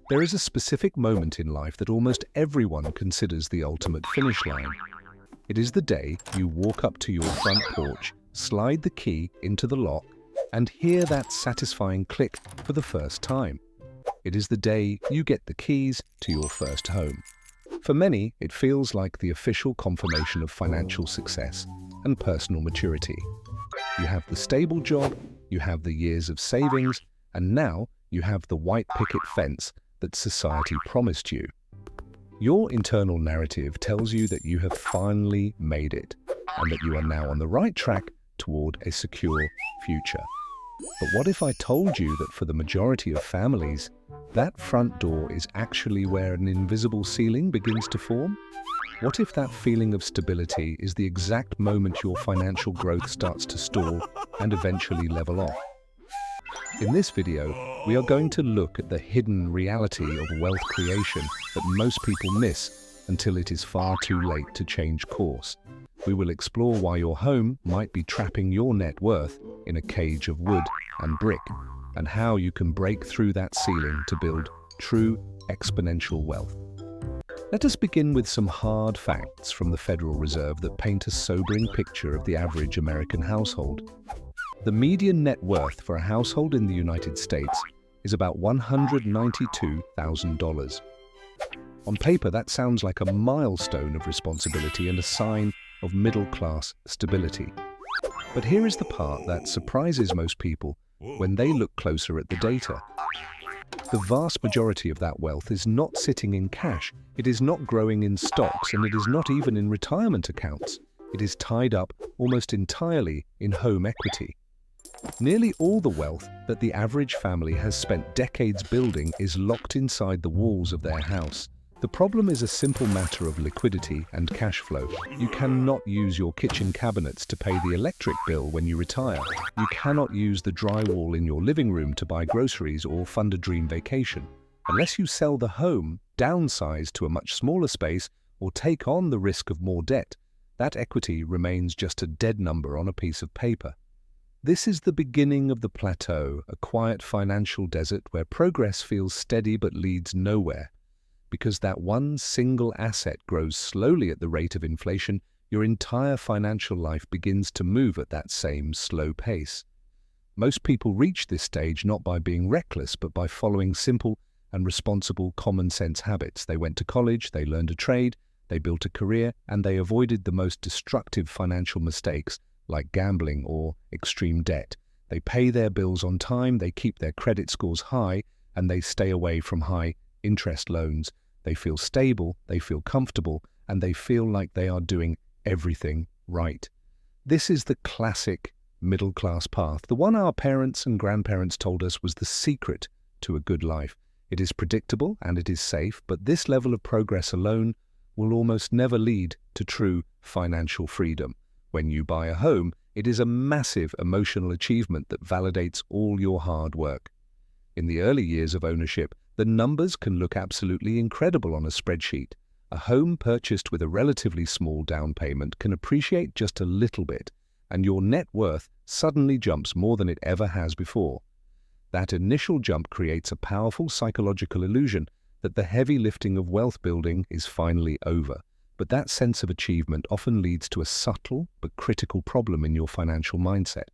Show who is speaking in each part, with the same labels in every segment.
Speaker 1: There is a specific moment in life that almost everyone considers the ultimate finish line. It is the day you walk up to your front porch, slide the key into the lock, and hear that satisfying click for the first time. It is the day you get the keys to your first home. For many, it feels like the official confirmation of financial success and personal maturity. You have the stable job, you have the years of savings, and now you have the white picket fence that society promised you. Your internal narrative tells you that you have finally made it, and that you are now on the right track toward a secure future. But what if I told you that for the majority of families, that front door is actually where an invisible ceiling begins to form? What if that feeling of stability is the exact moment your financial growth starts to stall and eventually level off? In this video, we are going to look at the hidden reality of wealth creation that most people miss until it is far too late to change course. We will explore why your home might be trapping your net worth in a cage of wood and brick, and how you can break through that ceiling to build true exponential wealth. Let us begin with some hard facts from the Federal Reserve that paint a sobering picture of the average American household. The median net worth for a household in the United States is about $192,000. On paper, that sounds like a milestone of responsibility and a sign of middle-class stability. But here is the part that surprises most people when they look closer at the data. The vast majority of that wealth is not sitting in cash, it is not growing in stocks, and it is not even in retirement accounts. It is tied up almost entirely in home equity. Nearly all the wealth that the average family has spent decades building is locked inside the walls of their house. The problem is a simple matter of liquidity and cash flow. You cannot use your kitchen cabinets to pay the electric bill when you retire. You cannot use the drywall in your living room to buy groceries or fund a dream vacation. Unless you sell the home, downsize to a much smaller space, or take on the risk of more debt, that equity remains just a dead number on a piece of paper. This is the beginning of the plateau, a quiet financial desert where progress feels steady but leads nowhere. Because that one single asset grows slowly at the rate of inflation, your entire financial life begins to move at that same slow pace. Most people reach this stage not by being reckless, but by following simple and responsible common sense habits. They went to college, they learned a trade, they built a career, and they avoided the most destructive financial mistakes like gambling or extreme debt. They pay their bills on time, they keep their credit scores high, and they stay away from high interest loans. They feel stable, they feel comfortable, and they feel like they are doing everything right. This is the classic middle-class path, the one our parents and grandparents told us was the secret to a good life. It is predictable and it is safe, but this level of progress alone will almost never lead to true financial freedom. When you buy a home, it is a massive emotional achievement that validates all your hard work. In the early years of ownership, the numbers can look absolutely incredible on a spreadsheet. A home purchased with a relatively small down payment can appreciate just a little bit, and your net worth suddenly jumps more than it ever has before. That initial jump creates a powerful psychological illusion that the heavy lifting of wealth building is finally over. But that sense of achievement often leads to a subtle but critical problem in your financial mindset.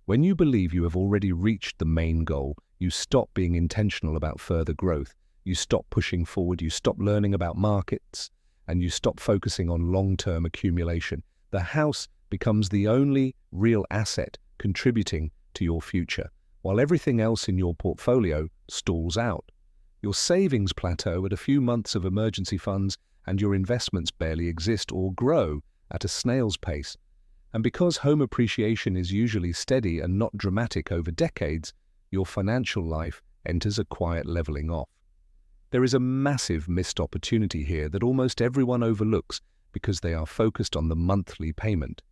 Speaker 1: When you believe you have already reached the main goal, you stop being intentional about further growth, you stop pushing forward, you stop learning about markets, and you stop focusing on long-term accumulation. The house becomes the only real asset contributing to your future, while everything else in your portfolio stalls out. Your savings plateau at a few months of emergency funds, and your investments barely exist or grow at a snail's pace. And because home appreciation is usually steady and not dramatic over decades, your financial life enters a quiet leveling off. There is a massive missed opportunity here that almost everyone overlooks because they are focused on the monthly payment.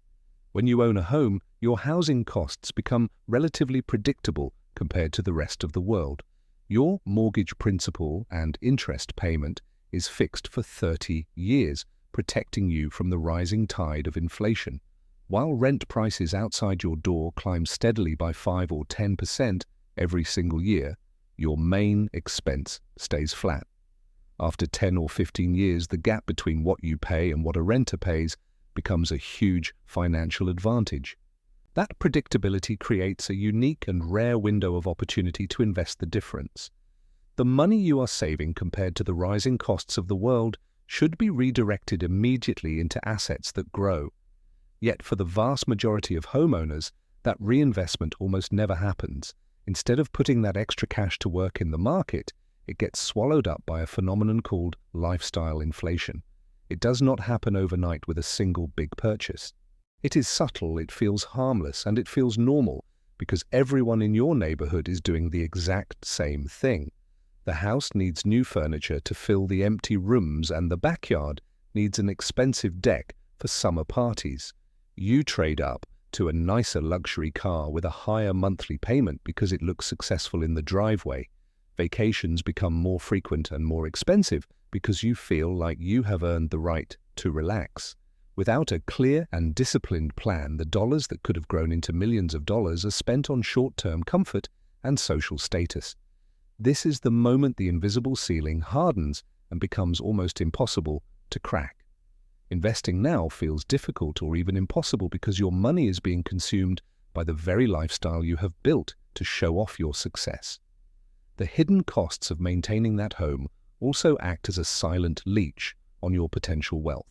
Speaker 1: When you own a home, your housing costs become relatively predictable compared to the rest of the world. Your mortgage principal and interest payment is fixed for 30 years, protecting you from the rising tide of inflation. While rent prices outside your door climb steadily by 5 or 10% every single year, your main expense stays flat. After 10 or 15 years, the gap between what you pay and what a renter pays becomes a huge financial advantage. That predictability creates a unique and rare window of opportunity to invest the difference. The money you are saving compared to the rising costs of the world should be redirected immediately into assets that grow. Yet for the vast majority of homeowners, that reinvestment almost never happens. Instead of putting that extra cash to work in the market, it gets swallowed up by a phenomenon called lifestyle inflation. It does not happen overnight with a single big purchase. It is subtle, it feels harmless, and it feels normal because everyone in your neighborhood is doing the exact same thing. The house needs new furniture to fill the empty rooms, and the backyard needs an expensive deck for summer parties. You trade up to a nicer luxury car with a higher monthly payment because it looks successful in the driveway. Vacations become more frequent and more expensive because you feel like you have earned the right to relax. Without a clear and disciplined plan, the dollars that could have grown into millions of dollars are spent on short-term comfort and social status. This is the moment the invisible ceiling hardens and becomes almost impossible to crack. Investing now feels difficult or even impossible because your money is being consumed by the very lifestyle you have built to show off your success. The hidden costs of maintaining that home also act as a silent leech on your potential wealth.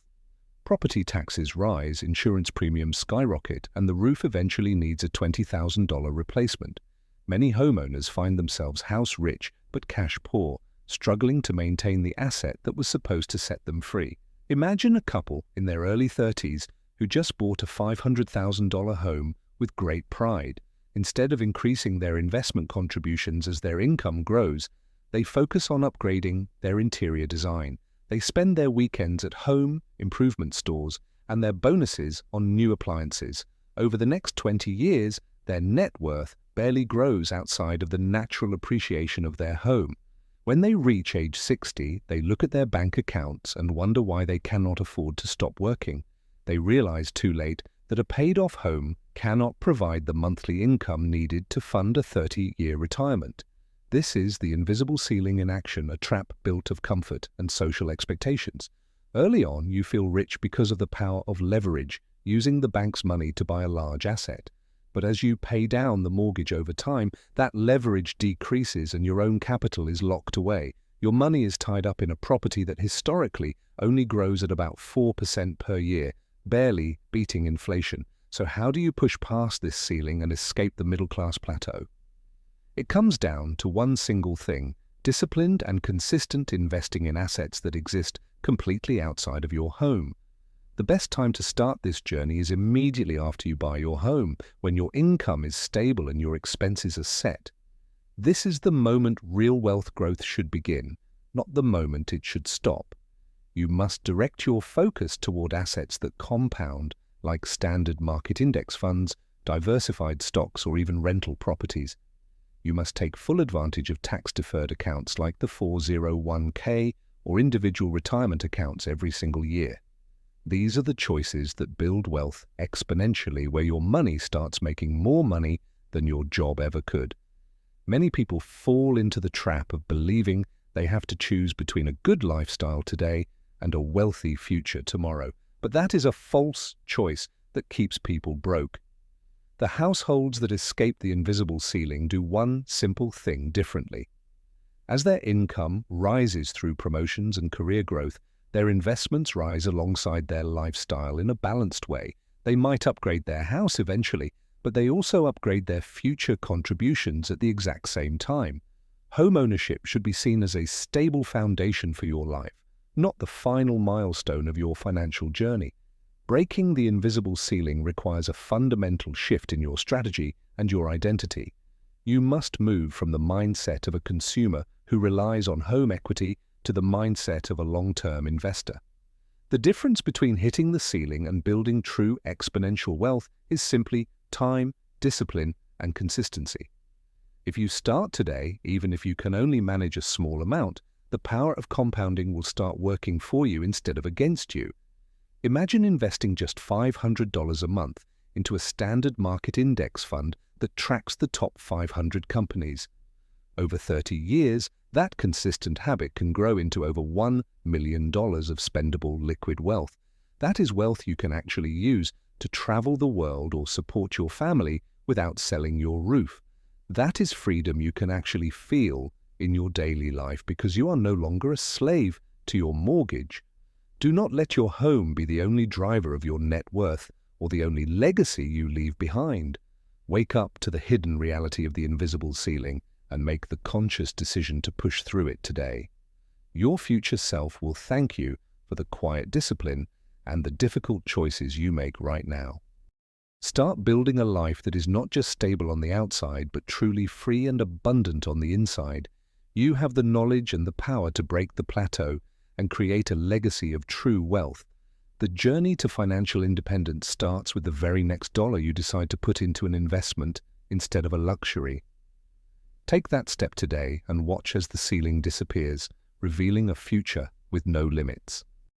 Speaker 1: Property taxes rise, insurance premiums skyrocket, and the roof eventually needs a $20,000 replacement. Many homeowners find themselves house-rich but cash-poor, struggling to maintain the asset that was supposed to set them free. Imagine a couple in their early 30s who just bought a $500,000 home with great pride. Instead of increasing their investment contributions as their income grows, they focus on upgrading their interior design. They spend their weekends at home improvement stores and their bonuses on new appliances. Over the next 20 years, their net worth barely grows outside of the natural appreciation of their home. When they reach age 60, they look at their bank accounts and wonder why they cannot afford to stop working. They realize too late that a paid-off home cannot provide the monthly income needed to fund a 30-year retirement. This is the invisible ceiling in action, a trap built of comfort and social expectations. Early on, you feel rich because of the power of leverage, using the bank's money to buy a large asset. But as you pay down the mortgage over time, that leverage decreases and your own capital is locked away. Your money is tied up in a property that historically only grows at about 4% per year, barely beating inflation. So how do you push past this ceiling and escape the middle-class plateau? It comes down to one single thing: disciplined and consistent investing in assets that exist completely outside of your home. The best time to start this journey is immediately after you buy your home, when your income is stable and your expenses are set. This is the moment real wealth growth should begin, not the moment it should stop. You must direct your focus toward assets that compound, like standard market index funds, diversified stocks, or even rental properties. You must take full advantage of tax-deferred accounts like the 401k or individual retirement accounts every single year. These are the choices that build wealth exponentially, where your money starts making more money than your job ever could. Many people fall into the trap of believing they have to choose between a good lifestyle today and a wealthy future tomorrow. But that is a false choice that keeps people broke. The households that escape the invisible ceiling do one simple thing differently. As their income rises through promotions and career growth, their investments rise alongside their lifestyle in a balanced way. They might upgrade their house eventually, but they also upgrade their future contributions at the exact same time. Homeownership should be seen as a stable foundation for your life, not the final milestone of your financial journey. Breaking the invisible ceiling requires a fundamental shift in your strategy and your identity. You must move from the mindset of a consumer who relies on home equity to the mindset of a long-term investor. The difference between hitting the ceiling and building true exponential wealth is simply time, discipline, and consistency. If you start today, even if you can only manage a small amount, the power of compounding will start working for you instead of against you. Imagine investing just $500 a month into a standard market index fund that tracks the top 500 companies. Over 30 years, that consistent habit can grow into over $1 million of spendable liquid wealth. That is wealth you can actually use to travel the world or support your family without selling your roof. That is freedom you can actually feel in your daily life because you are no longer a slave to your mortgage. Do not let your home be the only driver of your net worth or the only legacy you leave behind. Wake up to the hidden reality of the invisible ceiling and make the conscious decision to push through it today. Your future self will thank you for the quiet discipline and the difficult choices you make right now. Start building a life that is not just stable on the outside, but truly free and abundant on the inside. You have the knowledge and the power to break the plateau and create a legacy of true wealth. The journey to financial independence starts with the very next dollar you decide to put into an investment instead of a luxury. Take that step today and watch as the ceiling disappears, revealing a future with no limits.